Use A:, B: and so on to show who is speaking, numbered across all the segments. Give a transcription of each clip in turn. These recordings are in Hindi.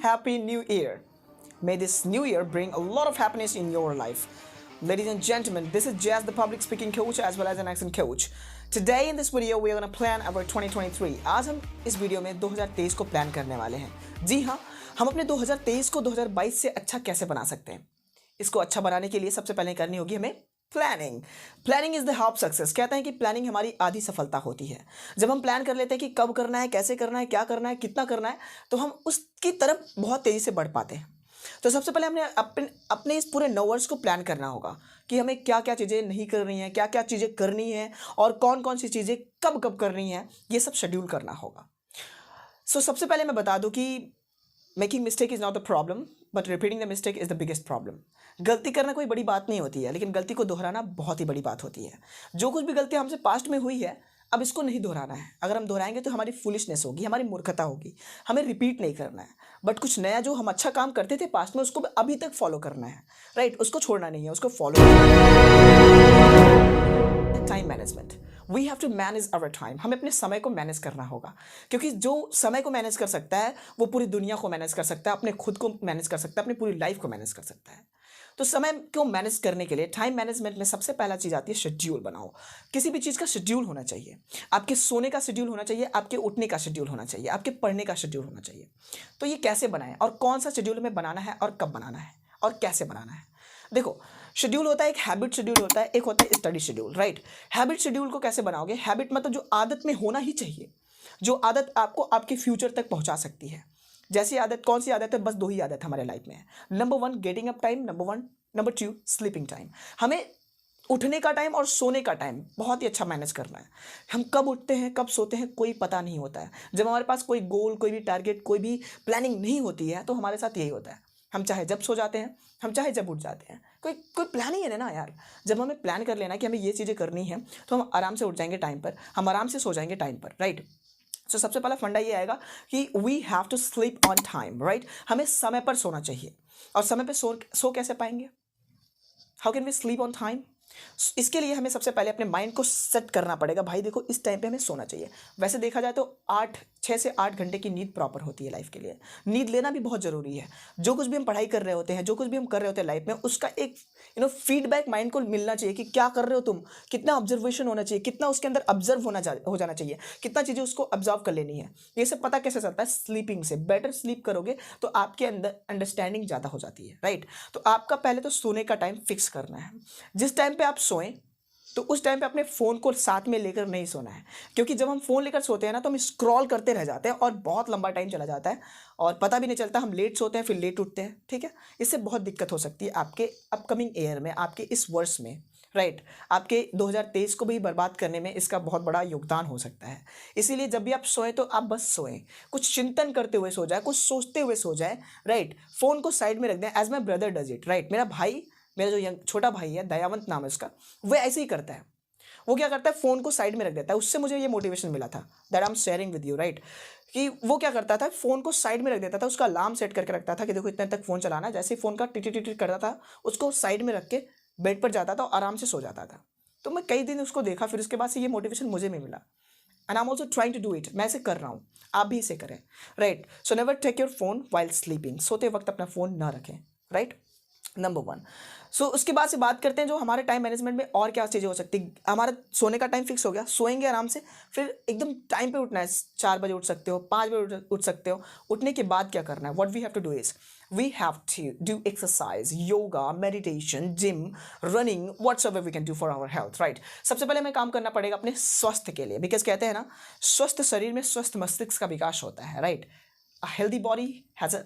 A: happy new year. May this new year bring a lot of happiness in your life. Ladies and gentlemen, this is Jazz, the public speaking coach as well as an accent coach. Today in this video we are going to plan our 2023. आज हम इस वीडियो में 2023 को प्लान करने वाले हैं। जी हाँ, हम अपने 2023 को 2022 से अच्छा कैसे बना सकते हैं। इसको अच्छा बनाने के लिए सबसे पहले करनी होगी हमें planning. Planning is the half success. कहते हैं कि प्लानिंग हमारी आधी सफलता होती है। जब हम प्लान कर लेते हैं कि कब करना है, कैसे करना है, क्या करना है, कितना करना है, तो हम उसकी तरफ बहुत तेजी से बढ़ पाते हैं। तो सबसे पहले हमने अपने इस पूरे 9 वर्ष को प्लान करना होगा कि हमें क्या क्या चीज़ें नहीं करनी है, क्या क्या चीज़ें करनी है और कौन कौन सी चीज़ें कब कब करनी है, ये सब शेड्यूल करना होगा। सबसे पहले मैं बता दूं कि making mistake is not the problem but repeating the mistake is the biggest problem. गलती करना कोई बड़ी बात नहीं होती है, लेकिन गलती को दोहराना बहुत ही बड़ी बात होती है। जो कुछ भी गलती हमसे पास्ट में हुई है, अब इसको नहीं दोहराना है। अगर हम दोहराएंगे तो हमारी फुलिशनेस होगी, हमारी मूर्खता होगी। हमें रिपीट नहीं करना है, बट कुछ नया जो हम अच्छा काम करते थे पास्ट में, उसको अभी तक फॉलो करना है। राइट, उसको छोड़ना नहीं है, उसको फॉलो करना है। Time management, we have to manage our time. हमें अपने समय को मैनेज करना होगा, क्योंकि जो समय को मैनेज कर सकता है वो पूरी दुनिया को मैनेज कर सकता है, अपने खुद को मैनेज कर सकता है, अपनी पूरी लाइफ को मैनेज कर सकता है। तो समय को मैनेज करने के लिए टाइम मैनेजमेंट में सबसे पहला चीज़ आती है शेड्यूल बनाओ। किसी भी चीज़ का शेड्यूल होना चाहिए। आपके सोने का शेड्यूल होना चाहिए, आपके उठने का शेड्यूल होना चाहिए, आपके पढ़ने का शेड्यूल होना चाहिए। तो ये कैसे बनाएं और कौन सा शेड्यूल हमें बनाना है और कब बनाना है और कैसे बनाना है। देखो, शेड्यूल होता है, एक हैबिट शेड्यूल होता है, एक होता है study schedule. Right, habit schedule को कैसे बनाओगे? हैबिट मतलब जो आदत में होना ही चाहिए, जो आदत आपको आपके फ्यूचर तक पहुंचा सकती है। जैसी आदत, कौन सी आदत है? बस 2 ही आदत हमारे लाइफ में है। Number 1 getting up time, number 2 sleeping time. हमें उठने का टाइम और सोने का टाइम बहुत ही अच्छा मैनेज करना है। हम कब उठते हैं, कब सोते हैं, कोई पता नहीं होता है। जब हमारे पास कोई गोल, कोई भी टारगेट, कोई भी प्लानिंग नहीं होती है, तो हमारे साथ यही होता है। हम चाहे जब सो जाते हैं, हम चाहे जब उठ जाते हैं। कोई प्लान ही है ना यार। जब हमें प्लान कर लेना कि हमें ये चीज़ें करनी है, तो हम आराम से उठ जाएंगे टाइम पर, हम आराम से सो जाएंगे टाइम पर। राइट, सबसे पहला फंडा ये आएगा कि we have to sleep on time. Right, हमें समय पर सोना चाहिए। और समय पर सो कैसे पाएंगे? How can we sleep on time? इसके लिए हमें सबसे पहले अपने माइंड को सेट करना पड़ेगा। भाई देखो, इस टाइम पे हमें सोना चाहिए। वैसे देखा जाए तो 6 से 8 घंटे की नींद प्रॉपर होती है लाइफ के लिए। नींद लेना भी बहुत ज़रूरी है। जो कुछ भी हम पढ़ाई कर रहे होते हैं, जो कुछ भी हम कर रहे होते हैं लाइफ में, उसका एक फीडबैक माइंड को मिलना चाहिए कि क्या कर रहे हो तुम, कितना ऑब्जर्वेशन होना चाहिए, कितना उसके अंदर ऑब्जर्व हो जाना चाहिए, कितना चीज़ें उसको ऑब्जर्व कर लेनी है। ये सब पता कैसे चलता है? स्लीपिंग से। बेटर स्लीप करोगे तो आपके अंदर अंडरस्टैंडिंग ज़्यादा हो जाती है। राइट, तो आपका पहले तो सोने का टाइम फिक्स करना है। जिस टाइम पे आप सोएं, तो उस टाइम पे अपने फ़ोन को साथ में लेकर नहीं सोना है, क्योंकि जब हम फ़ोन लेकर सोते हैं ना, तो हम स्क्रॉल करते रह जाते हैं और बहुत लंबा टाइम चला जाता है और पता भी नहीं चलता। हम लेट सोते हैं, फिर लेट उठते हैं। ठीक है, इससे बहुत दिक्कत हो सकती है आपके अपकमिंग ईयर में, आपके इस वर्ष में। राइट, आपके 2023 को भी बर्बाद करने में इसका बहुत बड़ा योगदान हो सकता है। इसीलिए जब भी आप सोएं तो आप बस सोएं, कुछ चिंतन करते हुए सो जाए, कुछ सोचते हुए सो जाए। राइट, फ़ोन को साइड में रख दें, as my brother does it. Right, मेरा जो छोटा भाई है, दयावंत नाम है उसका, वो ऐसे ही करता है। वो क्या करता है? फ़ोन को साइड में रख देता है। उससे मुझे ये मोटिवेशन मिला था, that I am sharing with you. Right, कि वो क्या करता था? फ़ोन को साइड में रख देता था, उसका अलार्म सेट करके रखता था कि देखो इतने तक फ़ोन चलाना है। जैसे ही फ़ोन का टिट टिट करता था, उसको साइड में रख के बेड पर जाता था और आराम से सो जाता था। तो मैं कई दिन उसको देखा, फिर उसके बाद से ये मोटिवेशन मुझे भी मिला। And I am also trying to do it. मैं इसे कर रहा हूँ, आप भी इसे करें। Right, so never take your phone while sleeping. सोते वक्त अपना फ़ोन ना रखें। Right, number 1। उसके बाद से बात करते हैं जो हमारे टाइम मैनेजमेंट में और क्या चीज़ें हो सकती है। हमारा सोने का टाइम फिक्स हो गया, सोएंगे आराम से, फिर एकदम टाइम पे उठना है। 4 बजे उठ सकते हो, 5 बजे उठ सकते हो। उठने के बाद क्या करना है? What we have to do is we have to do exercise, yoga, meditation, gym, running, whatsoever we can do for our health. Right, सबसे पहले हमें काम करना पड़ेगा अपने स्वास्थ्य के लिए, बिकॉज कहते हैं ना, स्वस्थ शरीर में स्वस्थ मस्तिष्क का विकास होता है। Right, a healthy body has a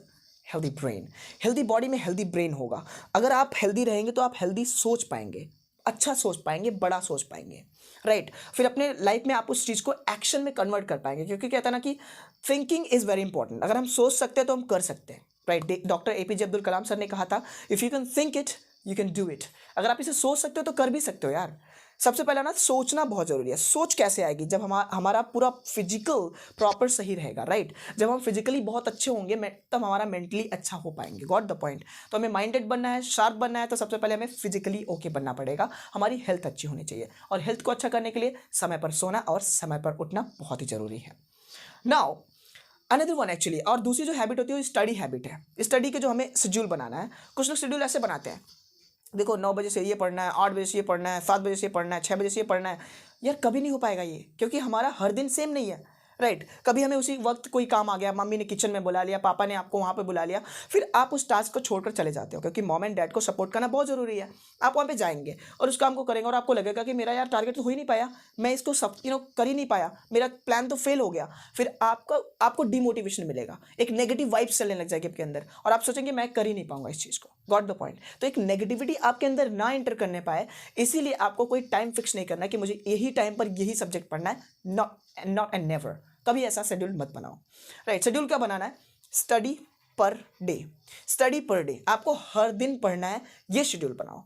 A: healthy brain. Healthy body में हेल्दी ब्रेन होगा। अगर आप हेल्दी रहेंगे तो आप हेल्दी सोच पाएंगे, अच्छा सोच पाएंगे, बड़ा सोच पाएंगे। राइट, फिर अपने लाइफ में आप उस चीज़ को एक्शन में कन्वर्ट कर पाएंगे, क्योंकि कहता है ना कि थिंकिंग इज़ वेरी इंपॉर्टेंट। अगर हम सोच सकते हैं तो हम कर सकते हैं। Right, doctor APJ Abdul Kalam sir ने कहा था, if you can think it you can do it. अगर आप इसे सोच सकते हो तो कर भी सकते हो यार। सबसे पहला ना, सोचना बहुत ज़रूरी है। सोच कैसे आएगी? जब हमारा पूरा फिजिकल प्रॉपर सही रहेगा। राइट, जब हम फिजिकली बहुत अच्छे होंगे तब हमारा मेंटली अच्छा हो पाएंगे। Got the point. तो हमें माइंडेड बनना है, शार्प बनना है, तो सबसे पहले हमें फिजिकली ओके बनना पड़ेगा। हमारी हेल्थ अच्छी होनी चाहिए, और हेल्थ को अच्छा करने के लिए समय पर सोना और समय पर उठना बहुत ही ज़रूरी है। नाउ अनदर वन एक्चुअली, और दूसरी जो हैबिट होती है वो स्टडी हैबिट है। स्टडी के जो हमें शेड्यूल बनाना है, कुछ लोग शेड्यूल ऐसे बनाते हैं, देखो 9 बजे से ये पढ़ना है, 8 बजे से ये पढ़ना है, 7 बजे से ये पढ़ना है, 6 बजे से ये पढ़ना है। यार कभी नहीं हो पाएगा ये, क्योंकि हमारा हर दिन सेम नहीं है, राइट। कभी हमें उसी वक्त कोई काम आ गया, मम्मी ने किचन में बुला लिया, पापा ने आपको वहाँ पे बुला लिया, फिर आप उस टास्क को छोड़कर चले जाते हो, क्योंकि मॉम एंड डैड को सपोर्ट करना बहुत ज़रूरी है। आप वहाँ पे जाएंगे और उस काम को करेंगे और आपको लगेगा कि मेरा यार टारगेट तो हो ही नहीं पाया, मैं इसको सब कर ही नहीं पाया, मेरा प्लान तो फेल हो गया। फिर आपको डिमोटिवेशन मिलेगा, एक नेगेटिव वाइब्स चलने लग जाएगी आपके अंदर, और आप सोचेंगे मैं कर ही नहीं पाऊंगा इस चीज़ को। Got the point. तो एक नेगेटिविटी आपके अंदर ना एंटर करने पाए, इसीलिए आपको कोई टाइम फिक्स नहीं करना कि मुझे यही टाइम पर यही सब्जेक्ट पढ़ना है। नॉट एंड नेवर, कभी ऐसा शेड्यूल मत बनाओ, राइट। शेड्यूल क्या बनाना है? Study per day. Study per day, आपको हर दिन पढ़ना है, ये शेड्यूल बनाओ,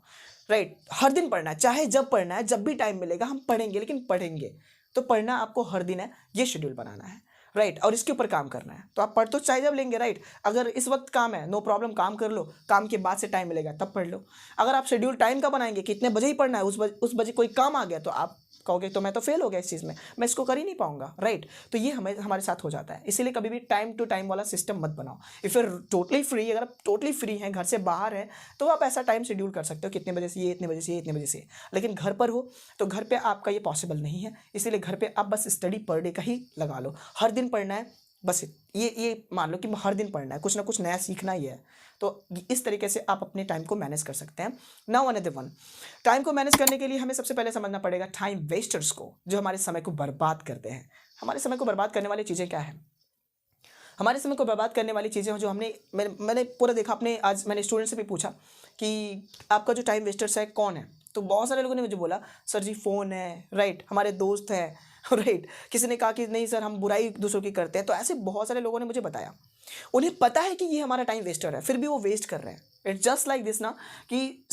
A: राइट। हर दिन पढ़ना है, चाहे जब पढ़ना है, जब भी टाइम मिलेगा हम पढ़ेंगे, लेकिन पढ़ेंगे तो पढ़ना आपको हर दिन है, ये शेड्यूल बनाना है, राइट। और इसके ऊपर काम करना है। तो आप पढ़ तो चाहे जब लेंगे, राइट। अगर इस वक्त काम है, नो प्रॉब्लम, काम कर लो, काम के बाद से टाइम मिलेगा तब पढ़ लो। अगर आप शेड्यूल टाइम का बनाएंगे कि इतने बजे ही पढ़ना है, उस बजे कोई काम आ गया, तो आप कहोगे तो मैं तो फेल हो गया इस चीज़ में, मैं इसको कर ही नहीं पाऊंगा, राइट। तो ये हमारे साथ हो जाता है। इसीलिए कभी भी टाइम टू टाइम वाला सिस्टम मत बनाओ। इफ यू टोटली फ्री, अगर आप टोटली फ्री हैं, घर से बाहर हैं, तो आप ऐसा टाइम शेड्यूल कर सकते हो, कितने बजे से ये, इतने बजे से ये, इतने बजे से। लेकिन घर पर हो तो घर पे आपका ये पॉसिबल नहीं है, इसीलिए घर पे आप बस स्टडी पर डे का ही लगा लो। हर दिन पढ़ना है, बस ये मान लो कि हर दिन पढ़ना है, कुछ ना कुछ नया सीखना ही है। तो इस तरीके से आप अपने टाइम को मैनेज कर सकते हैं। नाउ अनदर वन, टाइम को मैनेज करने के लिए हमें सबसे पहले समझना पड़ेगा टाइम वेस्टर्स को, जो हमारे समय को बर्बाद करते हैं। हमारे समय को बर्बाद करने वाली चीज़ें क्या है? हमारे समय को बर्बाद करने वाली चीज़ें जो मैंने पूरा देखा, अपने आज मैंने स्टूडेंट से भी पूछा कि आपका जो टाइम वेस्टर्स है कौन है, तो बहुत सारे लोगों ने मुझे बोला सर जी फ़ोन है, राइट, हमारे दोस्त हैं, राइट। किसी ने कहा कि नहीं सर हम बुराई दूसरों की करते हैं। तो ऐसे बहुत सारे लोगों ने मुझे बताया, उन्हें पता है कि ये हमारा टाइम वेस्टर है, फिर भी वो वेस्ट कर रहे हैं। इट्स जस्ट लाइक दिस ना, कि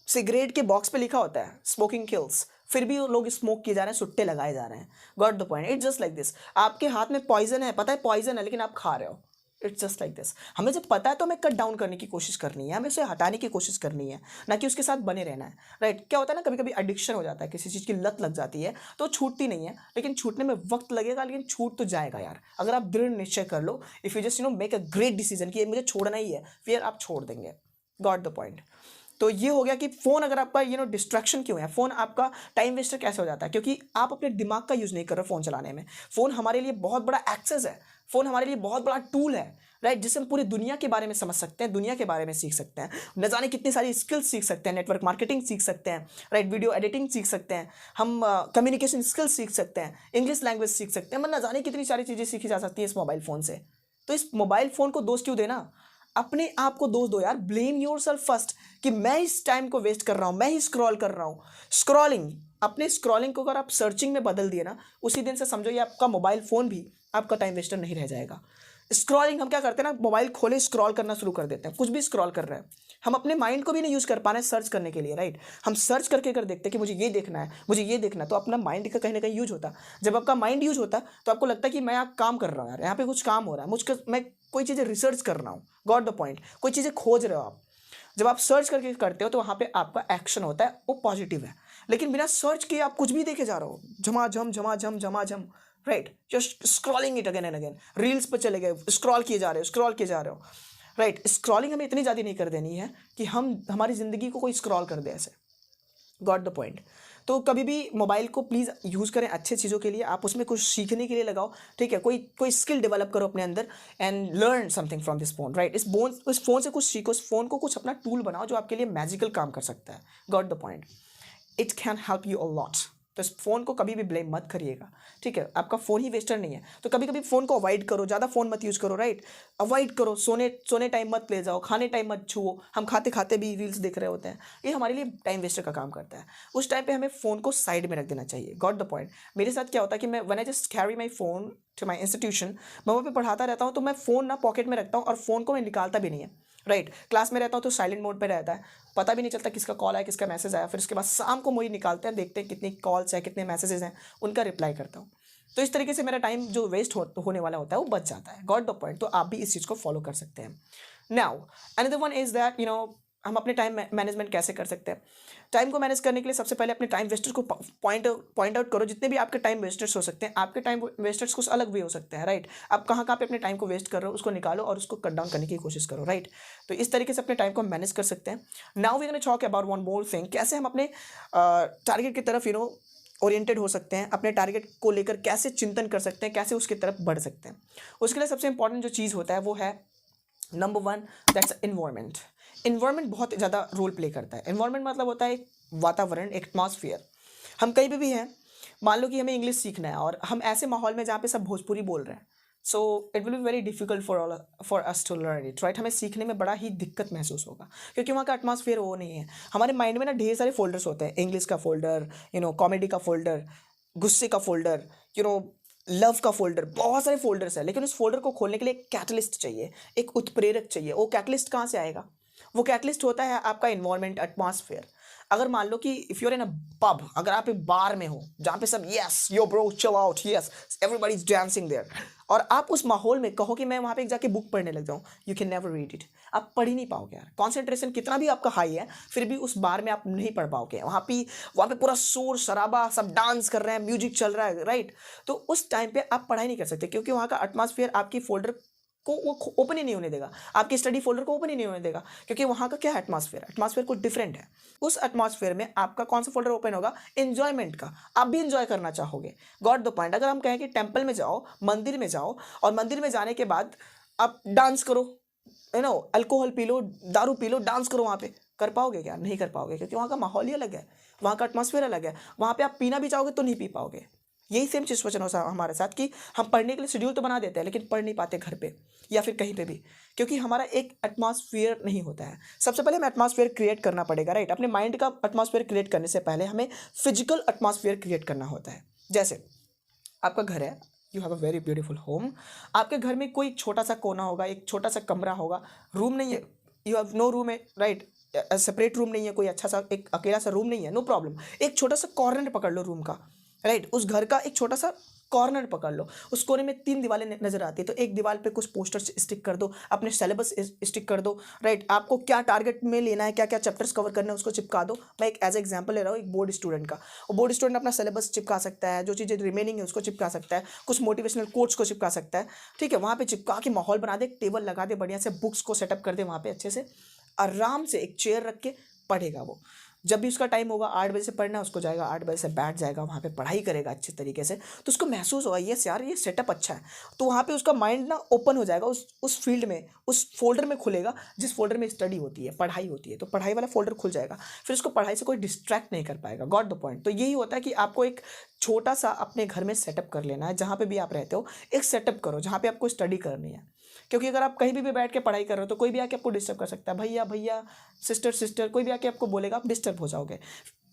A: सिगरेट के बॉक्स पे लिखा होता है स्मोकिंग किल्स, फिर भी वो लोग स्मोक किए जा रहे हैं, सुट्टे लगाए जा रहे हैं। Got the point. It's just like this, आपके हाथ में पॉइजन है, पता है पॉइजन है, लेकिन आप खा रहे हो। It's just like this. हमें जब पता है तो हमें कट डाउन करने की कोशिश करनी है, हमें उसे हटाने की कोशिश करनी है, ना कि उसके साथ बने रहना है, राइट। क्या होता है ना, कभी कभी एडिक्शन हो जाता है, किसी चीज़ की लत लग जाती है तो छूटती नहीं है, लेकिन छूटने में वक्त लगेगा, लेकिन छूट तो जाएगा यार। अगर आप दृढ़ निश्चय कर लो, if you just make a great decision कि ये मुझे छोड़ना ही है, फिर आप छोड़ देंगे। Got the point. तो ये हो गया कि फ़ोन अगर आपका डिस्ट्रैक्शन क्यों है, फ़ोन आपका टाइम वेस्टर कैसे हो जाता है, क्योंकि आप अपने दिमाग का यूज़ नहीं कर रहे फ़ोन चलाने में। फ़ोन हमारे लिए बहुत बड़ा एक्सेस है, फ़ोन हमारे लिए बहुत बड़ा टूल है, राइट, जिससे हम पूरी दुनिया के बारे में समझ सकते हैं, दुनिया के बारे में सीख सकते हैं, न जाने कितनी सारी स्किल्स सीख सकते हैं, नेटवर्क मार्केटिंग सीख सकते हैं, राइट, वीडियो एडिटिंग सीख सकते हैं, हम कम्युनिकेशन स्किल्स सीख सकते हैं, इंग्लिश लैंग्वेज सीख सकते हैं, न जाने कितनी सारी चीज़ें सीखी जा सकती हैं इस मोबाइल फ़ोन से। तो इस मोबाइल फ़ोन को दोष क्यों देना, अपने आप को दोष दो यार। ब्लेम योर सेल्फ फर्स्ट, कि मैं इस टाइम को वेस्ट कर रहा हूँ, मैं ही स्क्रॉल कर रहा हूँ। स्क्रॉलिंग, अपने स्क्रॉलिंग को अगर आप सर्चिंग में बदल दिए ना, उसी दिन से समझो ये आपका मोबाइल फ़ोन भी आपका टाइम वेस्टर नहीं रह जाएगा। स्क्रॉलिंग हम क्या करते हैं ना, मोबाइल खोले स्क्रॉल करना शुरू कर देते हैं, कुछ भी स्क्रॉल कर रहे हैं, हम अपने माइंड को भी नहीं यूज़ कर पा रहे हैं सर्च करने के लिए, राइट। हम सर्च करके कर देखते हैं कि मुझे ये देखना है, मुझे ये देखना है, तो अपना माइंड का कहीं ना कहीं यूज होता। जब आपका माइंड यूज होता तो आपको लगता है कि मैं आप काम कर रहा हूँ यार, यहाँ पे कुछ काम हो रहा है, मैं कोई चीज़ें रिसर्च कर रहा हूँ। Got the point. कोई चीज़ें खोज रहे हो आप, जब आप सर्च करके करते हो तो वहाँ पे आपका एक्शन होता है, वो पॉजिटिव है। लेकिन बिना सर्च किए आप कुछ भी देखे जा रहे हो, झमाझम, right, just scrolling it again and again, reels पर चले गए, स्क्रॉल किए जा रहे हो, राइट। स्क्रॉलिंग हमें इतनी ज़्यादा नहीं कर देनी है कि हम हमारी ज़िंदगी को कोई स्क्रॉल कर दे ऐसे। Got the point. तो कभी भी मोबाइल को प्लीज़ यूज़ करें अच्छे चीज़ों के लिए, आप उसमें कुछ सीखने के लिए लगाओ, ठीक है, कोई स्किल डेवलप करो अपने अंदर and learn something from this phone, right. इस फ़ोन से कुछ सीखो, इस फ़ोन को कुछ अपना टूल बनाओ जो आपके लिए मैजिकल काम कर सकता है। Got the point. It can help you a lot. तो इस फ़ोन को कभी भी ब्लेम मत करिएगा, ठीक है। आपका फ़ोन ही वेस्टर नहीं है, तो कभी कभी फ़ोन को अवॉइड करो, ज़्यादा फ़ोन मत यूज़ करो, राइट। अवॉइड करो, सोने टाइम मत ले जाओ, खाने टाइम मत छुओ। हम खाते खाते भी रील्स देख रहे होते हैं, ये हमारे लिए टाइम वेस्टर का काम करता है। उस टाइम पे हमें फ़ोन को साइड में रख देना चाहिए। Got the point. मेरे साथ क्या होता है कि मैं when I just carry my phone to my institution, मैं वहाँ पे पढ़ाता रहता हूँ, तो मैं फ़ोन ना पॉकेट में रखता हूँ और फ़ोन को मैं निकालता भी नहीं है, राइट। क्लास में रहता हूँ तो साइलेंट मोड पे रहता है, पता भी नहीं चलता किसका कॉल आया, किसका मैसेज आया। फिर उसके बाद शाम को वही निकालते हैं, देखते हैं कितनी कॉल्स हैं, कितने मैसेजेस हैं, उनका रिप्लाई करता हूँ। तो इस तरीके से मेरा टाइम जो वेस्ट होने वाला होता है वो बच जाता है। Got the point. तो आप भी इस चीज़ को फॉलो कर सकते हैं। Now another one is that हम अपने टाइम मैनेजमेंट कैसे कर सकते हैं? टाइम को मैनेज करने के लिए सबसे पहले अपने टाइम वेस्टर्स को पॉइंट आउट करो। जितने भी आपके टाइम वेस्टर्स हो सकते हैं, आपके टाइम वेस्टर्स कुछ अलग भी हो सकते हैं, राइट? आप कहाँ कहाँ पे अपने टाइम को वेस्ट कर रहे हो, उसको निकालो और उसको कट डाउन करने की कोशिश करो, राइट? तो इस तरीके से अपने टाइम को मैनेज कर सकते हैं। Now we gonna talk about one more thing, कैसे हम अपने टारगेट की तरफ ओरिएंटेड हो सकते हैं, अपने टारगेट को लेकर कैसे चिंतन कर सकते हैं, कैसे उसकी तरफ बढ़ सकते हैं। उसके लिए सबसे इंपॉर्टेंट जो चीज़ होता है वो है number one, that's environment. Environment बहुत ज़्यादा रोल प्ले करता है। इन्वायरमेंट मतलब होता है एक वातावरण, एक एटमॉस्फेयर। हम कहीं भी हैं, मान लो कि हमें इंग्लिश सीखना है और हम ऐसे माहौल में जहाँ पे सब भोजपुरी बोल रहे हैं, so it will be very difficult for us to learn it, right? हमें सीखने में बड़ा ही दिक्कत महसूस होगा, क्योंकि वहाँ का एटमॉस्फेयर वो नहीं है। हमारे माइंड में ना ढेर सारे फोल्डर्स होते हैं, इंग्लिश का फोल्डर, कॉमेडी का फोल्डर, गुस्से का फोल्डर, लव का फोल्डर, बहुत सारे फोल्डर्स है। लेकिन उस फोल्डर को खोलने के लिए एक कैटलिस्ट चाहिए, एक उत्प्रेरक चाहिए। वो कैटलिस्ट कहाँ से आएगा? वो कैटलिस्ट होता है आपका इन्वायरमेंट, एटमॉस्फेयर। अगर मान लो कि if you're in a pub, अगर आप एक बार में हो जहाँ पे सब yes yo bro chill out, yes everybody is dancing there, और आप उस माहौल में कहो कि मैं वहाँ पे जाके बुक पढ़ने लग जाऊँ, you can never read it. आप पढ़ ही नहीं पाओगे यार। कॉन्सेंट्रेशन कितना भी आपका हाई है, फिर भी उस बार में आप नहीं पढ़ पाओगे। वहाँ पे पूरा शोर शराबा, सब डांस कर रहे हैं, म्यूजिक चल रहा है, राइट? तो उस टाइम पे आप पढ़ाई नहीं कर सकते, क्योंकि वहाँ का एटमॉस्फेयर आपकी फोल्डर को वो ओपन ही नहीं होने देगा, आपकी स्टडी फोल्डर को ओपन ही नहीं होने देगा, क्योंकि वहाँ का क्या है एटमॉस्फेयर कुछ डिफरेंट है। उस एटमॉस्फेयर में आपका कौन सा फोल्डर ओपन होगा? एंजॉयमेंट का। आप भी एंजॉय करना चाहोगे, गॉट द पॉइंट। अगर हम कहें कि टेम्पल में जाओ, मंदिर में जाओ, और मंदिर में जाने के बाद आप डांस करो, अल्कोहल पी लो, दारू पी लो, डांस करो, वहाँ पे कर पाओगे क्या? नहीं कर पाओगे, क्योंकि वहाँ का माहौल ही अलग है, वहाँ का एटमॉस्फेयर अलग है। वहाँ पे आप पीना भी चाहोगे तो नहीं पी पाओगे। यही सेम सिचुएशन हो हमारे साथ कि हम पढ़ने के लिए शेड्यूल तो बना देते हैं, लेकिन पढ़ नहीं पाते घर पे या फिर कहीं पे भी, क्योंकि हमारा एक एटमॉस्फेयर नहीं होता है। सबसे पहले हमें एटमॉस्फेयर क्रिएट करना पड़ेगा, राइट? अपने माइंड का एटमॉस्फेयर क्रिएट करने से पहले हमें फिजिकल एटमॉस्फेयर क्रिएट करना होता है। जैसे आपका घर है, you have a very beautiful home. आपके घर में कोई छोटा सा कोना होगा, एक छोटा सा कमरा होगा, रूम नहीं है, यू हैव नो रूम है, राइट? सेपरेट रूम नहीं है, कोई अच्छा सा एक अकेला सा रूम नहीं है, नो प्रॉब्लम। एक छोटा सा कॉर्नर पकड़ लो रूम का, राइट? उस घर का एक छोटा सा कॉर्नर पकड़ लो। उस कोने में 3 दीवारें नजर आती है, तो एक दीवार पे कुछ पोस्टर्स स्टिक कर दो, अपने सिलेबस स्टिक कर दो, राइट? आपको क्या टारगेट में लेना है, क्या क्या चैप्टर्स कवर करना है, उसको चिपका दो। मैं एक एज एग्जांपल ले रहा हूँ एक बोर्ड स्टूडेंट का। वो बोर्ड स्टूडेंट अपना सिलेबस चिपका सकता है, जो चीज़ें रिमेनिंग है उसको चिपका सकता है, कुछ मोटिवेशनल कोट्स को चिपका सकता है, ठीक है? वहाँ पे चिपका के माहौल बना दे, टेबल लगा दे, बढ़िया से बुक्स को सेटअप कर दे, वहाँ पे अच्छे से आराम से एक चेयर रख के पढ़ेगा। वो जब भी उसका टाइम होगा 8 बजे से पढ़ना, उसको जाएगा 8 बजे से बैठ जाएगा, वहाँ पे पढ़ाई करेगा अच्छे तरीके से, तो उसको महसूस होगा यस यार ये सेटअप अच्छा है। तो वहाँ पे उसका माइंड ना ओपन हो जाएगा, उस फील्ड में, उस फोल्डर में खुलेगा जिस फोल्डर में स्टडी होती है, पढ़ाई होती है, तो पढ़ाई वाला फोल्डर खुल जाएगा। फिर उसको पढ़ाई से कोई डिस्ट्रैक्ट नहीं कर पाएगा। Got the point. तो यही होता है कि आपको एक छोटा सा अपने घर में सेटअप कर लेना है। जहाँ पे भी आप रहते हो एक सेटअप करो जहाँ पे आपको स्टडी करनी है, क्योंकि अगर आप कहीं भी बैठ के पढ़ाई कर रहे हो तो कोई भी आके आपको डिस्टर्ब कर सकता है, भैया भैया, सिस्टर सिस्टर, कोई भी आके आपको बोलेगा, आप डिस्टर्ब हो जाओगे।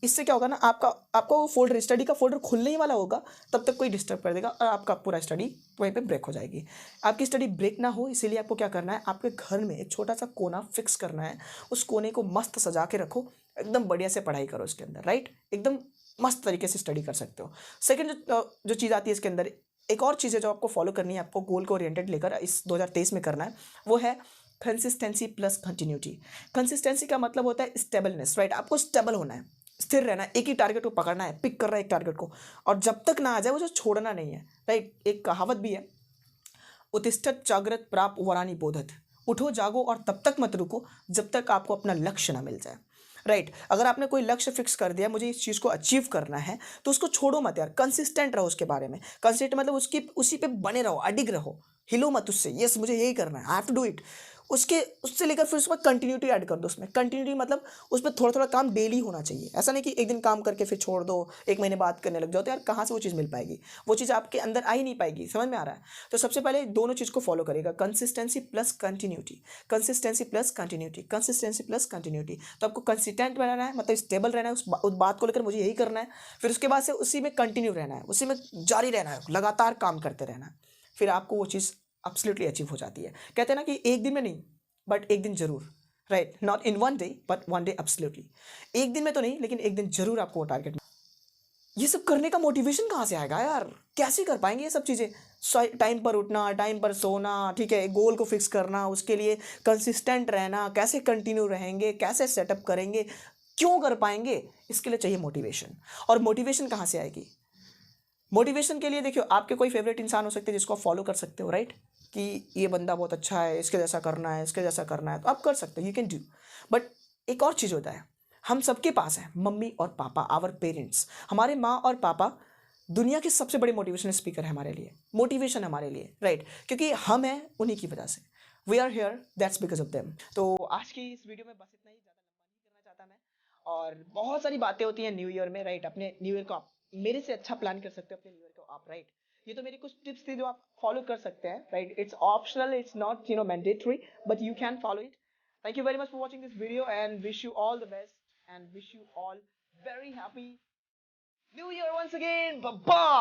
A: इससे क्या होगा ना, आपका वो फोल्डर, स्टडी का फोल्डर खुलने ही वाला होगा, तब तक कोई डिस्टर्ब कर देगा और आपका पूरा स्टडी वहीं पे ब्रेक हो जाएगी। आपकी स्टडी ब्रेक ना हो, इसीलिए आपको क्या करना है, आपके घर में एक छोटा सा कोना फिक्स करना है। उस कोने को मस्त सजा के रखो, एकदम बढ़िया से पढ़ाई करो उसके अंदर, राइट? एकदम मस्त तरीके से स्टडी कर सकते हो। सेकेंड जो चीज़ आती है इसके अंदर, एक और चीज़ है जो आपको फॉलो करनी है, आपको गोल को ओरिएंटेड लेकर इस 2023 में करना है, वो है कंसिस्टेंसी प्लस कंटिन्यूटी। कंसिस्टेंसी का मतलब होता है स्टेबलनेस, राइट? आपको स्टेबल होना है, स्थिर रहना है, एक ही टारगेट को पकड़ना है, पिक कर रहा है एक टारगेट को, और जब तक ना आ जाए उसे छोड़ना नहीं है, राइट? एक कहावत भी है, उत्तिष्ठत जागृत प्राप्त वरानी बोधत। उठो जागो और तब तक मत रुको जब तक आपको अपना लक्ष्य ना मिल जाए, राइट? अगर आपने कोई लक्ष्य फिक्स कर दिया, मुझे इस चीज़ को अचीव करना है, तो उसको छोड़ो मत यार, कंसिस्टेंट रहो उसके बारे में। कंसिस्टेंट मतलब उसी पे बने रहो, अडिग रहो, हिलो मत उससे। यस मुझे यही करना है, I have to do it. उससे लेकर फिर उसमें कंटिन्यूटी ऐड कर दो। उसमें कंटिन्यूटी मतलब उसमें थोड़ा थोड़ा काम डेली होना चाहिए। ऐसा नहीं कि एक दिन काम करके फिर छोड़ दो, 1 महीने बाद करने लग जाओ, तो यार कहाँ से वो चीज़ मिल पाएगी? वो चीज़ आपके अंदर आ ही नहीं पाएगी। समझ में आ रहा है? तो सबसे पहले दोनों चीज़ को फॉलो करेगा, consistency plus continuity, consistency plus continuity, consistency plus continuity. तो आपको कंसिस्टेंट रहना है, मतलब स्टेबल रहना है उस बात को लेकर, मुझे यही करना है। फिर उसके बाद से उसी में कंटिन्यू रहना है, उसी में जारी रहना है, लगातार काम करते रहना है। फिर आपको वो चीज़ एब्सोल्युटली अचीव हो जाती है। कहते हैं ना कि एक दिन में नहीं, बट एक दिन जरूर, right? Not in 1 day but 1 day absolutely. एक दिन में तो नहीं, लेकिन एक दिन जरूर आपको वो टारगेट। ये सब करने का मोटिवेशन कहाँ से आएगा यार? कैसे कर पाएंगे ये सब चीज़ें? टाइम पर उठना, टाइम पर सोना, ठीक है, गोल को फिक्स करना, उसके लिए कंसिस्टेंट रहना, कैसे कंटिन्यू रहेंगे, कैसे सेटअप करेंगे, क्यों कर पाएंगे? इसके लिए चाहिए मोटिवेशन। और मोटिवेशन कहाँ से आएगी? मोटिवेशन के लिए देखियो, आपके कोई फेवरेट इंसान हो सकते हैं जिसको आप फॉलो कर सकते हो, राइट? कि ये बंदा बहुत अच्छा है, इसके जैसा करना है, इसके जैसा करना है, तो आप कर सकते हो, यू कैन डू। बट एक और चीज़ होता है, हम सबके पास है मम्मी और पापा, आवर पेरेंट्स। हमारे माँ और पापा दुनिया के सबसे बड़े मोटिवेशनल स्पीकर है हमारे लिए, मोटिवेशन हमारे लिए, राइट? क्योंकि हम हैं उन्हीं की वजह से, we are here, that's because of them. तो आज की इस वीडियो में बस इतना ही, ज़्यादा लंबा नहीं करना चाहता मैं। और बहुत सारी बातें होती हैं न्यू ईयर में, राइट? अपने न्यू ईयर को आप मेरे से अच्छा प्लान कर सकते हो, अपने न्यू ईयर को आप, राइट? ये तो मेरी कुछ टिप्स थी जो आप फॉलो कर सकते हैं, right? It's optional, it's not mandatory, but you can follow it. Thank you very much for watching this video and wish you all the best and wish you all very happy New Year once again. Bye bye.